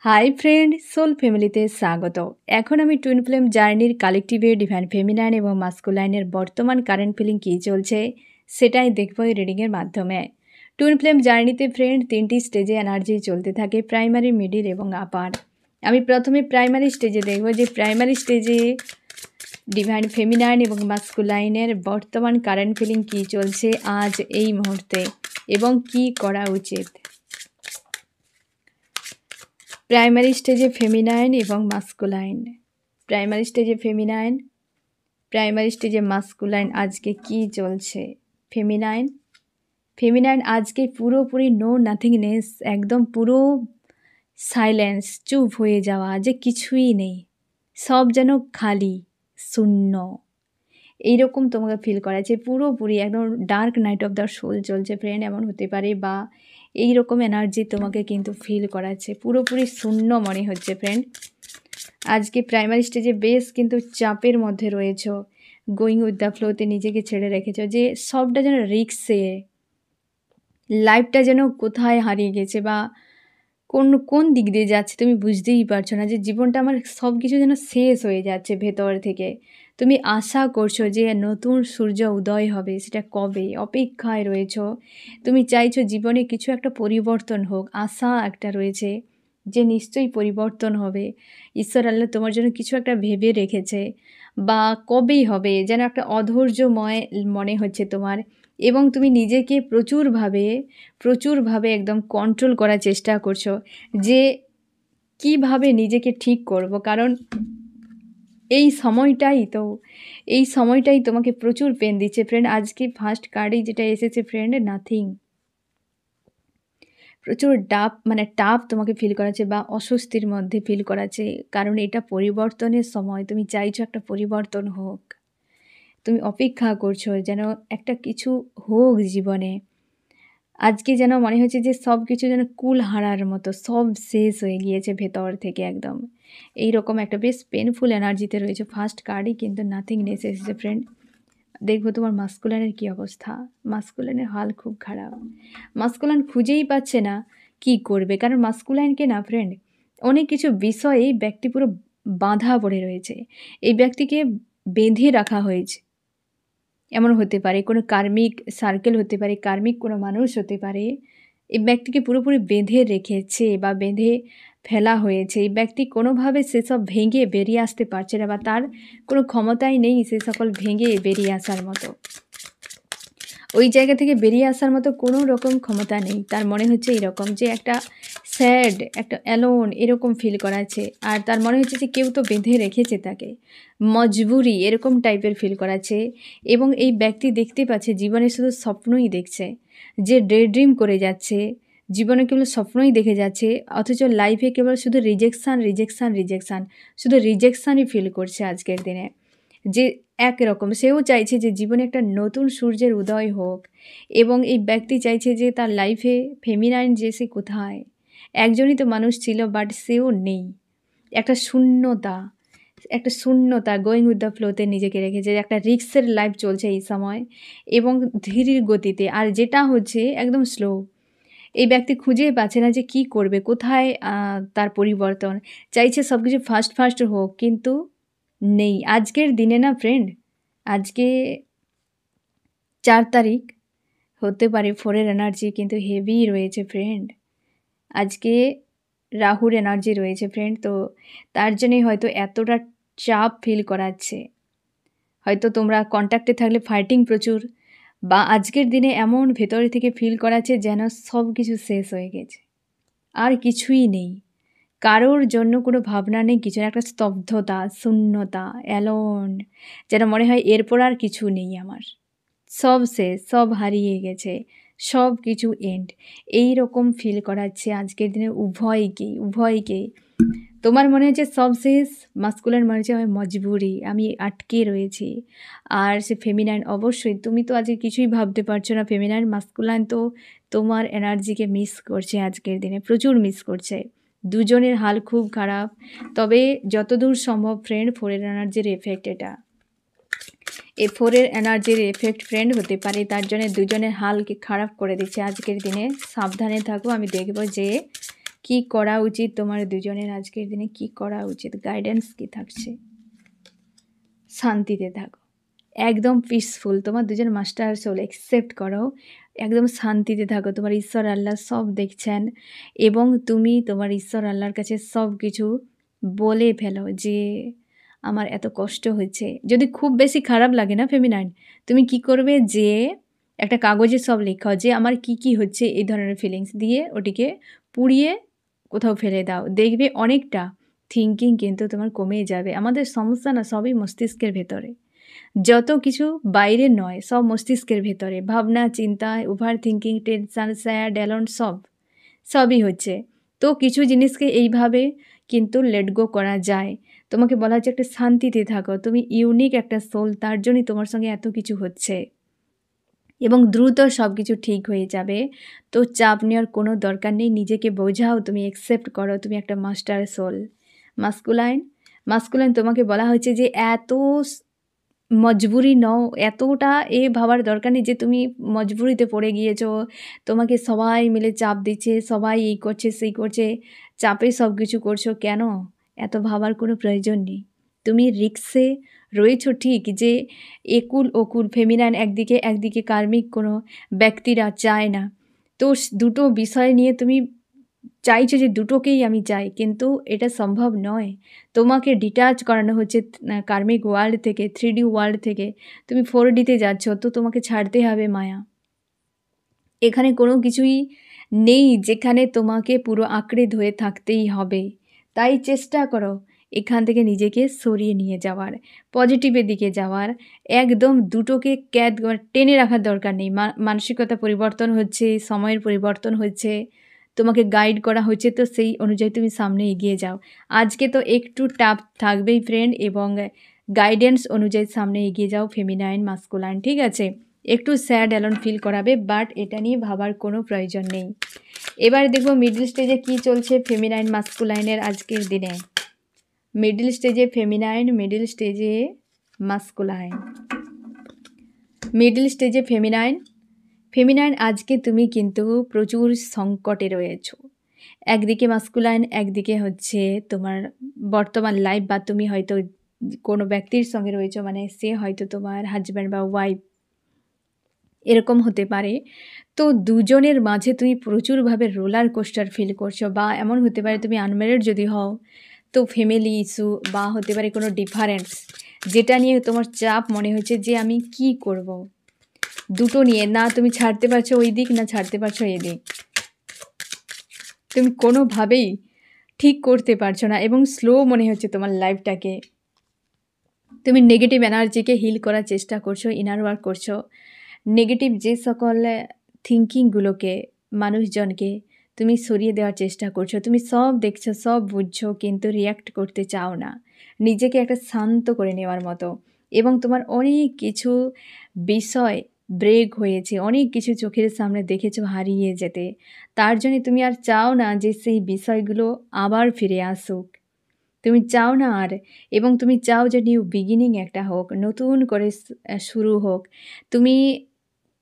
Hi friend, soul ফ্যামিলিতে স্বাগত। এখন আমি টুইন ফ্লেম জার্নির কালেকটিভে ডিভাইন ফেমিনাইন এবং মাস্কুলাইনের বর্তমান কারেন্ট ফিলিং কী চলছে সেটাই দেখব এই রিডিংয়ের মাধ্যমে। টুইন ফ্লেম জার্নিতে ফ্রেন্ড 3টি স্টেজে এনার্জি চলতে থাকে, প্রাইমারি, মিডিল এবং আপার। আমি প্রথমে প্রাইমারি স্টেজে দেখব যে প্রাইমারি স্টেজে ডিভাইন ফেমিনাইন এবং মাস্কুলাইনের বর্তমান কারেন্ট ফিলিং কী চলছে আজ এই মুহূর্তে এবং কি করা উচিত। প্রাইমারি স্টেজে ফেমিনাইন এবং মাস্কুলাইন, প্রাইমারি স্টেজে ফেমিনাইন, প্রাইমারি স্টেজে মাস্কুলাইন আজকে কি চলছে। ফেমিনাইন আজকে পুরোপুরি নো নাথিংনেস, একদম পুরো সাইলেন্স, চুপ হয়ে যাওয়া, যে কিছুই নেই, সব যেন খালি শূন্য, এইরকম তোমাকে ফিল করাচ্ছে। পুরোপুরি একদম dark night of the soul চলছে ফ্রেন্ড, এমন হতে পারে, বা এই রকম এনার্জি তোমাকে কিন্তু ফিল করাচ্ছে। পুরোপুরি শূন্য মনে হচ্ছে ফ্রেন্ড। আজকে প্রাইমারি স্টেজে বেশ কিন্তু চাপের মধ্যে রয়েছ, গোয়িং উইথ দ্য ফ্লোতে নিজেকে ছেড়ে রেখেছ, যে সবটা যেন রিক্সে, লাইফটা যেন কোথায় হারিয়ে গেছে বা কোন দিক দিয়ে যাচ্ছে তুমি বুঝতেই পারছো না, যে জীবনটা আমার সব কিছু যেন শেষ হয়ে যাচ্ছে ভেতর থেকে। তুমি আশা করছো যে নতুন সূর্য উদয় হবে, সেটা কবে, অপেক্ষায় রয়েছ। তুমি চাইছো জীবনে কিছু একটা পরিবর্তন হোক, আশা একটা রয়েছে যে নিশ্চয়ই পরিবর্তন হবে। ঈশ্বর আল্লাহ তোমার জন্য কিছু একটা ভেবে রেখেছে, বা কবেই হবে যেন একটা অধৈর্যময় মনে হচ্ছে তোমার। এবং তুমি নিজেকে প্রচুরভাবে একদম কন্ট্রোল করার চেষ্টা করছো যে কিভাবে নিজেকে ঠিক করব, কারণ এই সময়টাই তোমাকে প্রচুর পেন দিচ্ছে ফ্রেন্ড। আজকে ফার্স্ট কার্ডেই যেটা এসেছে ফ্রেন্ড, নাথিং, প্রচুর টাফ তোমাকে ফিল করাচ্ছে বা অস্বস্তির মধ্যে ফিল করাচ্ছে, কারণ এটা পরিবর্তনের সময়। তুমি চাইছো একটা পরিবর্তন হোক, তুমি অপেক্ষা করছো যেন একটা কিছু হোক জীবনে। আজকে যেন মনে হচ্ছে যে সব কিছু যেন কুল হারার মতো, সব শেষ হয়ে গিয়েছে ভেতর থেকে একদম। এই রকম একটা বেশ পেনফুল এনার্জিতে রয়েছে। ফার্স্ট কার্ডই কিন্তু নাথিংনেস এসেছে ফ্রেন্ড। দেখবো তোমার মাস্কুলাইনের কী অবস্থা। মাস্কুলাইনের হাল খুব খারাপ। মাস্কুলাইন খুঁজেই পাচ্ছে না কি করবে, কারণ মাস্কুলাইনকে না ফ্রেন্ড অনেক কিছু বিষয়ে ব্যক্তি পুরো বাঁধা পড়ে রয়েছে। এই ব্যক্তিকে বেঁধে রাখা হয়েছে, এমন হতে পারে কোনো কার্মিক সার্কেল হতে পারে, কার্মিক কোনো মানুষ হতে পারে। এই ব্যক্তিকে পুরোপুরি বেঁধে রেখেছে বা বেঁধে ফেলা হয়েছে। এই ব্যক্তি কোনোভাবে সেসব ভেঙে বেরিয়ে আসতে পারছে না, বা তার কোনো ক্ষমতাই নেই সে সকল ভেঙে বেরিয়ে আসার মতো। ওই জায়গা থেকে বেরিয়ে আসার মতো কোনো রকম ক্ষমতা নেই। তার মনে হচ্ছে এরকম যে একটা স্যাড, একটা অ্যালোন এরকম ফিল করাচ্ছে। আর তার মনে হচ্ছে যে কেউ তো বেঁধে রেখেছে তাকে, মজবুরি এরকম টাইপের ফিল করাচ্ছে। এবং এই ব্যক্তি দেখতে পাচ্ছে জীবনে শুধু স্বপ্নই দেখছে, যে ডে ড্রিম করে যাচ্ছে, জীবনে কেবল স্বপ্নই দেখে যাচ্ছে, অথচ লাইফে কেবল শুধু রিজেকশান, শুধু রিজেকশানই ফিল করছে আজকের দিনে। যে একরকম সেও চাইছে যে জীবনে একটা নতুন সূর্যের উদয় হোক, এবং এই ব্যক্তি চাইছে যে তার লাইফে ফেমিনাইন যে সে কোথায়, একজনই তো মানুষ ছিল বাট সেও নেই। একটা শূন্যতা গোয়িং উইথ দ্য ফ্লোতে নিজেকে রেখেছে, একটা রিক্সের লাইফ চলছে এই সময় এবং ধীর গতিতে, আর যেটা হচ্ছে একদম স্লো। এই ব্যক্তি খুঁজেই পাচ্ছে না যে কি করবে, কোথায় তার পরিবর্তন। চাইছে সব কিছু ফাস্ট হোক, কিন্তু নেই। আজকের দিনে না ফ্রেন্ড, আজকে 4 তারিখ হতে পারে, 4-এর এনার্জি কিন্তু হেভি রয়েছে ফ্রেন্ড। আজকে রাহুর এনার্জি রয়েছে ফ্রেন্ড, তো তার জন্যই হয়তো এতটা চাপ ফিল করাচ্ছে। হয়তো তোমরা কন্ট্যাক্টে থাকলে ফাইটিং প্রচুর, বা আজকের দিনে এমন ভেতরে থেকে ফিল করাচ্ছে যেন সব কিছু শেষ হয়ে গেছে, আর কিছুই নেই, কারোর জন্য কোনো ভাবনা নেই, কিছু একটা স্তব্ধতা, শূন্যতা, অ্যালোন, যেন মনে হয় এরপর আর কিছু নেই, আমার সব শেষ, সব হারিয়ে গেছে, সব কিছু এন্ড, এই রকম ফিল করাচ্ছে আজকের দিনে উভয়কেই। তোমার মনে হচ্ছে সব শেষ, মাস্কুলাইন মনে হচ্ছে আমি মজবুরি, আমি আটকে রয়েছি। আর সে ফেমিনাইন অবশ্যই, তুমি তো আজকে কিছুই ভাবতে পারছো না। ফেমিনাইন মাস্কুলাইন তো তোমার এনার্জিকে মিস করছে আজকের দিনে, প্রচুর মিস করছে। দুজনের হাল খুব খারাপ। তবে যতদূর সম্ভব ফ্রেন্ড, 4-এর এনার্জির এফেক্ট এটা, এই 4-এর এনার্জির এফেক্ট ফ্রেন্ড হতে পারে, তার জন্য দুজনের হালকে খারাপ করে দিচ্ছে আজকের দিনে। সাবধানে থাকো, আমি দেখব যে কি করা উচিত তোমার দুজনের আজকের দিনে, কি করা উচিত, গাইডেন্স কি থাকছে? শান্তিতে থাকো, একদম পিসফুল। তোমার দুজন মাস্টার সোল অ্যাকসেপ্ট করো, একদম শান্তিতে থাকো। তোমার ঈশ্বর আল্লাহ সব দেখছেন এবং তুমি তোমার ঈশ্বর আল্লাহর কাছে সব কিছু বলে ফেলো যে আমার এত কষ্ট হচ্ছে। যদি খুব বেশি খারাপ লাগে না ফেমিনাইন, তুমি কি করবে যে একটা কাগজে সব লেখাও যে আমার কি কি হচ্ছে এই ধরনের ফিলিংস দিয়ে ওটিকে পুড়িয়ে কোথাও ফেলে দাও। দেখবে অনেকটা থিঙ্কিং কিন্তু তোমার কমে যাবে। আমাদের সমস্যা না সবই মস্তিষ্কের ভেতরে, যত কিছু বাইরে নয়, সব মস্তিষ্কের ভেতরে। ভাবনা, চিন্তা, over thinking, tension, sad, alone সবই হচ্ছে। তো কিছু জিনিসকে এইভাবে কিন্তু লেট গো করা যায়। তোমাকে বলা হচ্ছে একটা শান্তিতে থাকো, তুমি ইউনিক একটা সোল, তার জন্যই তোমার সঙ্গে এত কিছু হচ্ছে এবং দ্রুত সব কিছু ঠিক হয়ে যাবে। তো চাপ নেওয়ার কোনো দরকার নেই, নিজেকে বোঝাও, তুমি অ্যাকসেপ্ট করো তুমি একটা মাস্টার সোল। মাস্কুলাইন তোমাকে বলা হয়েছে যে এত মজবুরি নও, এতটা ভাবার দরকার নেই যে তুমি মজবুরিতে পড়ে গিয়েছো, তোমাকে সবাই মিলে চাপ দিচ্ছে, সবাই এই করছে সেই করছে, চাপে সব কিছু করছো। কেন এত ভাবার কোনো প্রয়োজন নেই। তুমি রিক্সে রয়েছো ঠিক, যে একুল ওকুল ফেমিনাইন একদিকে কার্মিক কোনো ব্যক্তিরা চায় না। তো দুটো বিষয় নিয়ে তুমি চাইছো যে দুটোকেই আমি চাই, কিন্তু এটা সম্ভব নয়। তোমাকে ডিটাচ করানো হচ্ছে কার্মিক ওয়ার্ল্ড থেকে, 3D ওয়ার্ল্ড থেকে। তুমি 4Dতে যাচ্ছ, তো তোমাকে ছাড়তে হবে মায়া। এখানে কোনো কিছুই নেই যেখানে তোমাকে পুরো আঁকড়ে ধরে থাকতেই হবে। তাই চেষ্টা করো এখান থেকে নিজেকে সরিয়ে নিয়ে যাওয়ার, পজিটিভের দিকে যাওয়ার। একদম দুটোকে টেনে রাখার দরকার নেই। মানসিকতা পরিবর্তন হচ্ছে, সময়ের পরিবর্তন হচ্ছে, তোমাকে গাইড করা হচ্ছে, তো সেই অনুযায়ী তুমি সামনে এগিয়ে যাও। আজকে তো একটু টাফ থাকবেই ফ্রেন্ড, এবং গাইডেন্স অনুযায়ী সামনে এগিয়ে যাও ফেমিনাইন মাস্কুলাইন, ঠিক আছে? একটু স্যাড অ্যালোন ফিল করাবে, বাট এটা নিয়ে ভাবার কোনো প্রয়োজন নেই। এবার দেখব মিডল স্টেজে কি চলছে ফেমিনাইন মাস্কুলাইনের আজকের দিনে। মিডল স্টেজে ফেমিনাইন, মিডল স্টেজে মাস্কুলাইন, মিডল স্টেজে ফেমিনাইন আজকে তুমি কিন্তু প্রচুর সংকটে রয়েছো। একদিকে মাস্কুলাইন, একদিকে হচ্ছে তোমার বর্তমান লাইফ, বা তুমি হয়তো কোনো ব্যক্তির সঙ্গে রয়েছো, মানে সে হয়তো তোমার হাজব্যান্ড বা ওয়াইফ, এরকম হতে পারে। তো দুজনের মাঝে তুমি প্রচুরভাবে রোলার কোস্টার ফিল করছো, বা এমন হতে পারে তুমি আনম্যারিড যদি হও তো ফ্যামিলি ইস্যু, বা হতে পারে কোনো ডিফারেন্স, যেটা নিয়ে তোমার চাপ মনে হচ্ছে যে আমি কি করব। দুটো নিয়ে না তুমি ছাড়তে পারছো ওই দিক, না ছাড়তে পারছো এই দিক, তুমি কোনোভাবেই ঠিক করতে পারছো না এবং স্লো মনে হচ্ছে তোমার লাইফটাকে। তুমি নেগেটিভ এনার্জিকে হিল করার চেষ্টা করছো, ইনার ওয়ার্ক করছো। নেগেটিভ যে সকল থিঙ্কিংগুলোকে, মানুষজনকে তুমি সরিয়ে দেওয়ার চেষ্টা করছো। তুমি সব দেখছো, সব বুঝছো, কিন্তু রিয়্যাক্ট করতে চাও না, নিজেকে একটা শান্ত করে নেওয়ার মতো। এবং তোমার অনেক কিছু বিষয় ব্রেক হয়েছে, অনেক কিছু চোখের সামনে দেখেছো হারিয়ে যেতে। তার জন্য তুমি আর চাও না যে সেই বিষয়গুলো আবার ফিরে আসুক, তুমি চাও না আর। এবং তুমি চাও যে নিউ বিগিনিং একটা হোক, নতুন করে শুরু হোক। তুমি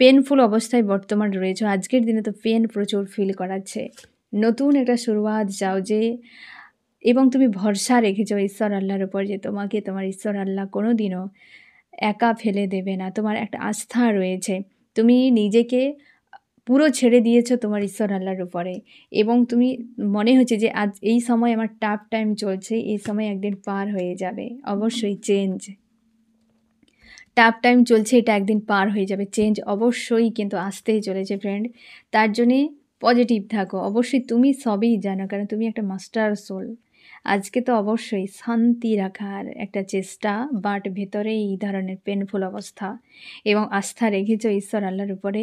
পেনফুল অবস্থায় বর্তমান রয়েছো, আজকের দিনে তো পেন প্রচুর ফিল করাচ্ছে। নতুন একটা শুরুয়াত চাও যে, এবং তুমি ভরসা রেখেছো ঈশ্বর আল্লাহর উপর যে তোমাকে তোমার ঈশ্বর আল্লাহ কোনো দিনও একা ফেলে দেবে না। তোমার একটা আস্থা রয়েছে, তুমি নিজেকে পুরো ছেড়ে দিয়েছো তোমার ঈশ্বর আল্লাহর উপরে। এবং তুমি মনে হচ্ছে যে আজ এই সময় আমার টাফ টাইম চলছে, এই সময় একদিন পার হয়ে যাবে। অবশ্যই চেঞ্জ, টাফ টাইম চলছে, এটা একদিন পার হয়ে যাবে। চেঞ্জ অবশ্যই কিন্তু আসতেই চলেছে ফ্রেন্ড। তার জন্যে পজিটিভ থাকো। অবশ্যই তুমি সবই জানো, কারণ তুমি একটা মাস্টার সোল। আজকে তো অবশ্যই শান্তি রাখার একটা চেষ্টা, বাট ভেতরে এই ধরনের পেনফুল অবস্থা এবং আস্থা রেখেছো ঈশ্বর আল্লাহর উপরে।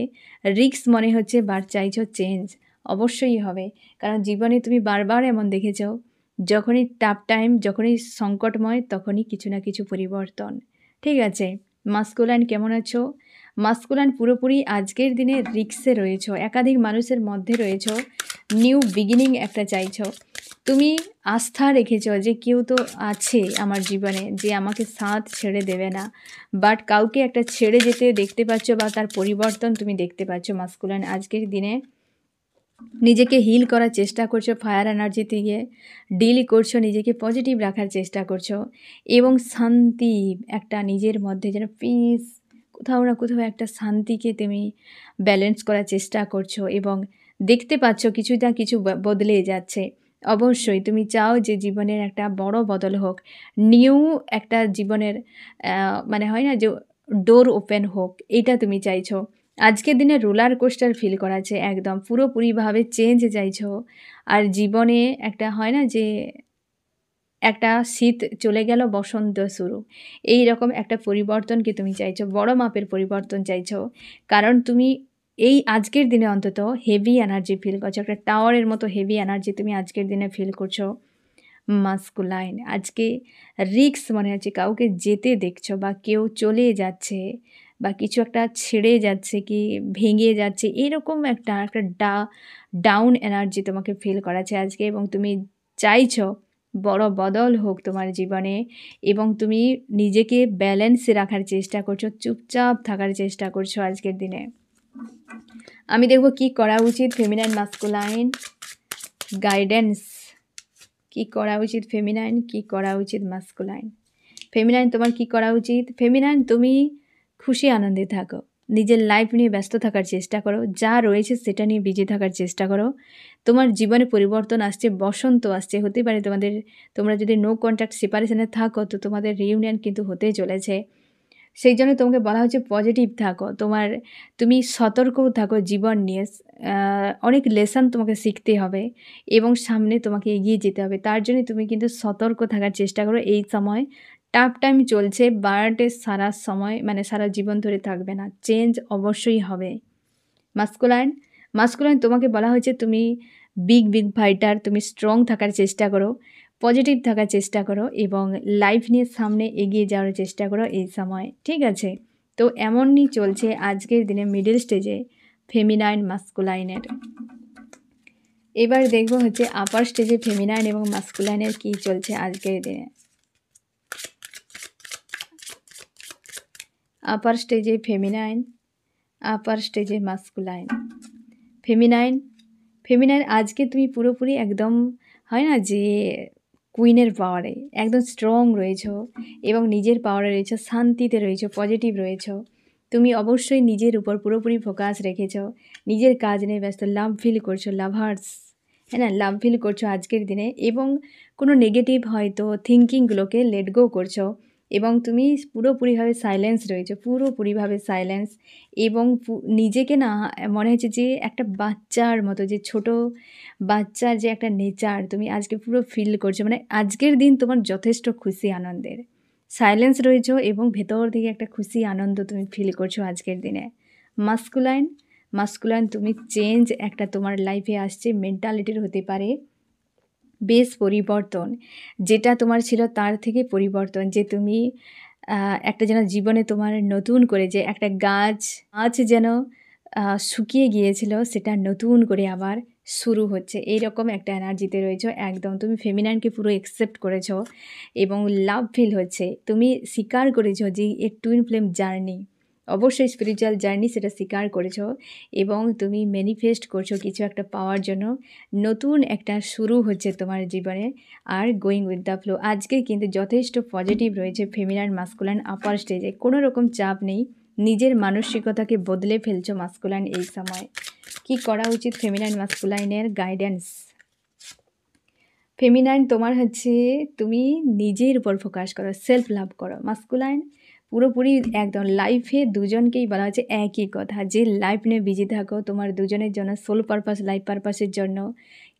রিস্ক মনে হচ্ছে, বাট চাইছো চেঞ্জ অবশ্যই হবে। কারণ জীবনে তুমি বারবার এমন দেখেছো, যখনই টাফ টাইম, যখনই সংকটময়, তখনই কিছু না কিছু পরিবর্তন। ঠিক আছে, মাস্কুলাইন কেমন আছো? মাস্কুলাইন পুরোপুরি আজকের দিনে রিক্সে রয়েছো, একাধিক মানুষের মধ্যে রয়েছো, নিউ বিগিনিং একটা চাইছো। তুমি আস্থা রেখেছো যে কেউ তো আছে আমার জীবনে যে আমাকে সাথ ছেড়ে দেবে না, বাট কাউকে একটা ছেড়ে যেতে দেখতে পাচ্ছ, বা তার পরিবর্তন তুমি দেখতে পাচ্ছ মাস্কুলাইন আজকের দিনে। নিজেকে হিল করার চেষ্টা করছো, ফায়ার এনার্জি দিয়ে ডিল করছো, নিজেকে পজিটিভ রাখার চেষ্টা করছো এবং শান্তি একটা নিজের মধ্যে যেন পিস, কোথাও না কোথাও একটা শান্তিকে তুমি ব্যালেন্স করার চেষ্টা করছো এবং দেখতে পাচ্ছ কিছু না কিছু বদলে যাচ্ছে। অবশ্যই তুমি চাও যে জীবনের একটা বড় বদল হোক, নিউ একটা জীবনের মানে হয় না যে ডোর ওপেন হোক, এইটা তুমি চাইছো। আজকের দিনে রোলার কোস্টার ফিল করাচ্ছে, একদম পুরোপুরিভাবে চেঞ্জ চাইছো। আর জীবনে একটা হয় না যে একটা শীত চলে গেল, বসন্ত শুরু, এই রকম একটা পরিবর্তনকে তুমি চাইছো, বড় মাপের পরিবর্তন চাইছো। কারণ তুমি এই আজকের দিনে অন্তত হেভি এনার্জি ফিল করছো, একটা টাওয়ারের মতো হেভি এনার্জি তুমি আজকের দিনে ফিল করছো। মাস্কুলাইন আজকে রিস্ক মনে হচ্ছে, কাউকে যেতে দেখছো বা কেউ চলে যাচ্ছে বা কিছু একটা ছেড়ে যাচ্ছে কি ভেঙে যাচ্ছে, এরকম একটা একটা ডাউন এনার্জি তোমাকে ফিল করাচ্ছে আজকে এবং তুমি চাইছো বড় বদল হোক তোমার জীবনে এবং তুমি নিজেকে ব্যালেন্সে রাখার চেষ্টা করছো, চুপচাপ থাকার চেষ্টা করছো আজকের দিনে। আমি দেখব কি করা উচিত ফেমিনাইন মাস্কুলাইন গাইডেন্স, কি করা উচিত ফেমিনাইন, কি করা উচিত মাস্কুলাইন। ফেমিনাইন তোমার কি করা উচিত? ফেমিনাইন তুমি খুশি আনন্দে থাকো, নিজের লাইফ নিয়ে ব্যস্ত থাকার চেষ্টা করো, যা রয়েছে সেটা নিয়ে বিজি থাকার চেষ্টা করো। তোমার জীবনে পরিবর্তন আসছে, বসন্ত আসছে, হতে পারে তোমরা যদি নো কন্ট্যাক্ট সেপারেশনে থাকো তো তোমাদের রিউনিয়ন কিন্তু হতেই চলেছে। সেই জন্য তোমাকে বলা হচ্ছে পজিটিভ থাকো, তুমি সতর্কও থাকো জীবন নিয়ে। অনেক লেসন তোমাকে শিখতে হবে এবং সামনে তোমাকে এগিয়ে যেতে হবে, তার জন্য তুমি কিন্তু সতর্ক থাকার চেষ্টা করো। এই সময় টাফ টাইম চলছে, বাট সারা সময় মানে সারা জীবন ধরে থাকবে না, চেঞ্জ অবশ্যই হবে। মাস্কুলাইন তোমাকে বলা হয়েছে তুমি বিগ ফাইটার, তুমি স্ট্রং থাকার চেষ্টা করো, পজিটিভ থাকার চেষ্টা করো এবং লাইফ নিয়ে সামনে এগিয়ে যাওয়ার চেষ্টা করো এই সময়, ঠিক আছে? তো এমনই চলছে আজকের দিনে মিডল স্টেজে ফেমিনাইন মাস্কুলাইনের। এবার দেখব হচ্ছে আপার স্টেজে ফেমিনাইন এবং মাস্কুলাইনের কী চলছে আজকের দিনে। আপার স্টেজে ফেমিনাইন, আপার স্টেজে মাস্কুলাইন। ফেমিনাইন আজকে তুমি পুরোপুরি একদম হয় না যে কুইনের পাওয়ারে একদম স্ট্রং রয়েছো এবং নিজের পাওয়ারে রয়েছো, শান্তিতে রয়েছো, পজিটিভ রয়েছো। তুমি অবশ্যই নিজের উপর পুরোপুরি ফোকাস রেখেছো, নিজের কাজ নিয়ে ব্যস্ত, লাভ ফিল করছো, লাভার্স, হ্যাঁ না, লাভ ফিল করছো আজকের দিনে এবং কোনো নেগেটিভ হয়তো থিঙ্কিংগুলোকে লেট গো করছো এবং তুমি পুরোপুরিভাবে সাইলেন্স রয়েছো, পুরোপুরিভাবে সাইলেন্স এবং নিজেকে না মনে হচ্ছে যে একটা বাচ্চার মতো, যে ছোট বাচ্চার যে একটা নেচার তুমি আজকে পুরো ফিল করছো, মানে আজকের দিন তোমার যথেষ্ট খুশি আনন্দের, সাইলেন্স রয়েছো এবং ভেতর থেকে একটা খুশি আনন্দ তুমি ফিল করছো আজকের দিনে। মাস্কুলাইন তুমি চেঞ্জ একটা তোমার লাইফে আসছে, মেন্টালিটির হতে পারে বেশ পরিবর্তন, যেটা তোমার ছিল তার থেকে পরিবর্তন, যে তুমি একটা যেন জীবনে তোমার নতুন করে যে একটা গাছ যেন শুকিয়ে গিয়েছিল সেটা নতুন করে আবার শুরু হচ্ছে, এইরকম একটা এনার্জিতে রয়েছো একদম। তুমি ফেমিনাইনকে পুরো অ্যাকসেপ্ট করেছো এবং লাভ ফিল হচ্ছে, তুমি স্বীকার করেছো যে এ টুইন ফ্লেম জার্নি, অবশ্যই স্পিরিচুয়াল জার্নি, সেটা স্বীকার করেছো এবং তুমি ম্যানিফেস্ট করছো কিছু একটা পাওয়ার জন্য, নতুন একটা শুরু হচ্ছে তোমার জীবনে। Are going with the flow আজকে কিন্তু যথেষ্ট পজিটিভ রয়েছে ফেমিনাইন মাস্কুলাইন আপার স্টেজে, কোনো রকম চাপ নেই, নিজের মানসিকতাকে বদলে ফেলছো মাস্কুলাইন এই সময়। কি করা উচিত ফেমিনাইন মাস্কুলাইনের গাইডেন্স। ফেমিনাইন তোমার হচ্ছে তুমি নিজের উপর ফোকাস করো, সেলফ লাভ করো। মাস্কুলাইন পুরোপুরি একদম লাইফে দুজনকেই বলা হচ্ছে একই কথা, যে লাইফ নিয়ে বিজি থাকো, তোমার দুজনের জন্য সোল পারপাস, লাইফ পারপাসের জন্য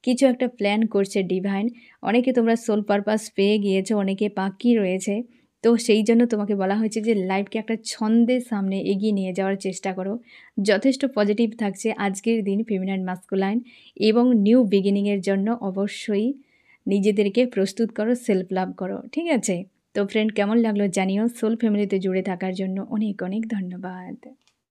কিছু একটা প্ল্যান করছে ডিভাইন। অনেকে তোমরা সোল পারপাস পেয়ে গিয়েছো, অনেকে বাকি রয়েছে, তো সেই জন্য তোমাকে বলা হয়েছে যে লাইফকে একটা ছন্দের সামনে এগিয়ে নিয়ে যাওয়ার চেষ্টা করো। যথেষ্ট পজিটিভ থাকছে আজকের দিন ফেমিনাইন মাস্কুলাইন এবং নিউ বিগিনিংয়ের জন্য অবশ্যই নিজেদেরকে প্রস্তুত করো, সেলফ লাভ করো, ঠিক আছে? তো ফ্রেন্ড, কেমন লাগলো জানিও। সোল ফ্যামিলিতে জুড়ে থাকার জন্য অনেক অনেক ধন্যবাদ।